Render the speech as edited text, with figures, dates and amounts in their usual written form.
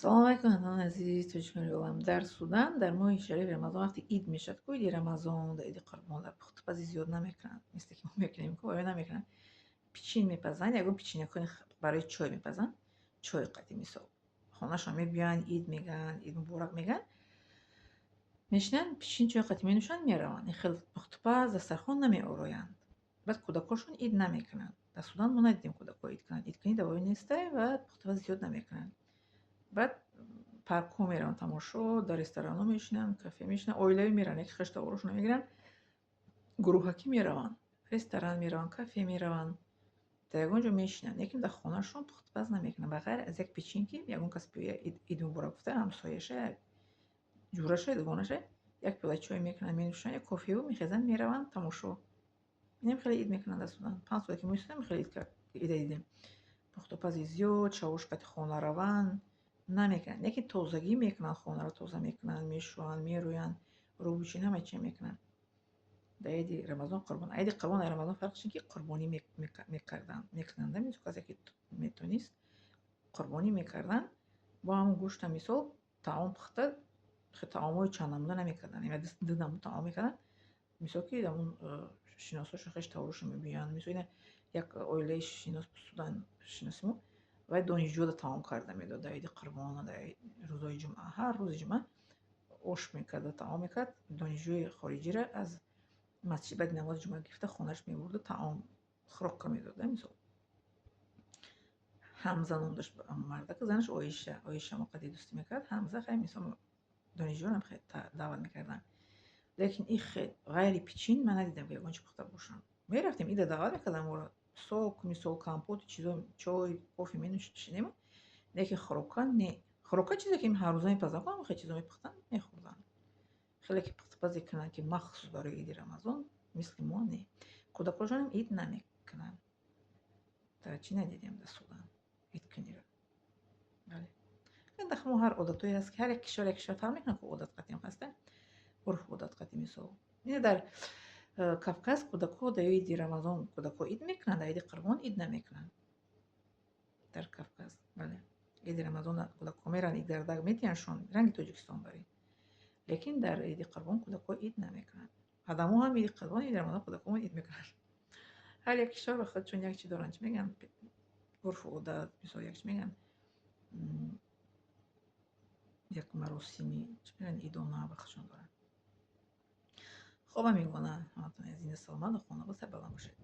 سلام علیکم همه عزیز توجه کنید در سودان در ماه شریف رمضان وقتی عید میشد که عید رمضان در عید قربان در پخت پزی زیاد نمیکنن مثل که ما میکنیم که نمیکنن پیچین میپزن یا پیچین کنی برای چای میپزن چای قدیمی سو خونه‌شون میبیان عید میگن عید مبارک میگن میشنن پیچین چای قدیمی نوشن میرون این خیلی پخت پز دسترخوان نمیآورند بعد کودکاشون عید نمیکنن در سودان ما ندیدیم کودکا عید کنن عید کنی دوایی نیسته و پخت پز زیاد نمیکنن بعد парку мераванд тамошо дар ресторано мешинанд кафе мешинанд оилавӣ мераванд яки хештаворошонро мегиранд гурӯҳакӣ мераванд ресторан мераванд кафе мераванд дар ягон ҷо мешинанд лекин дар хонашон пухтупаз намекунанд ба ғайр аз як печин ки ягон кас биёяд ид муборак гуфта ҳамсояша ҷураша дугонаша як пиёла чой мекунанд менӯшанд як кофеҳо мехезанд мераванд тамошо инам хеле ид мекунанд дар судан 5 сола ки мо истодем хеле ида дидем пухтупази зиёд шавошкати хонараванд намекунанд лекин тозагӣ мекунанд хонаро тоза мекунанд мешӯянд мерӯянд рӯбучин ҳама чӣ мекунанд дар иди рамазон қурбон иди қурбон дар рамазон фарқш ин ки қурбонӣ мекарданд мекунанда касе ки метонист қурбонӣ мекарданд бо ҳамон гӯшта мисол таом пухта таомҳои чанднамуда намекарданд ду намуд таом мекарданд мисол ки дамун шиносошу хеш таврушо мебиёнд мисол ина як оилаи шинос судан шиносимо вай донишҷӯда таом карда медод дар иди қурбон дар рӯзои ҷумъа ҳар рӯзи ҷумъа ош мекард таом мекард донишҷӯи хориҷиро аз масҷид баъди намози ҷумъа гирифта хонаш мебурду таом хӯрокка медода мисол ҳамза ном дошт мардака занаш оиша муқадди дӯстӣ мекард ҳамза хай мисол донишҷӯёрам хел даъват мекарданд лекин ин хел ғайри пичин ман надидам ки ягон чӣ пухта бошанд мерафтем ида даъват мекарданд моро сок мисол компоту чизо чой кофе менӯшидем лекин хӯрока не хӯрока чизе ки ҳаррӯза мепазанд хеле чизо мепухтанд мехӯрданд хеле ки пухтупазе кунанд ки махсус барои иди рамазон мисли мо не кӯдакошонам ид намекунанд дар чӣ надидем дар судан идкуниро бале дар мо ҳар одатое ҳаст ки ҳар як кишвар як кишвар фарқ мекунад ки одат қадим ҳаста урфу одат қадим мисол ин дар Кавказ кӯдако дар иди рамазон кӯдако ид мекунанд дар иди қурбон ид намекунанд дар Кавказ бале иди рамазон кӯдако мераванд игдардаг метиҳанд ранги тоҷикистон барӣ лекин дар иди қурбон кӯдако ид намекунанд адамо ҳам иди қурбон иди рамазон кӯдакомон ид мекунанд ҳар як кишвар ба худшон як чӣ доранд чӣ мегӯянд урфу одат мисол як чӣ мегӯянд як маросими чӣ мегӯянд идона ба худшон доранд хоб ҳамин гуна ҳаматон азизи саломат ва хонавод сарбаланд бошед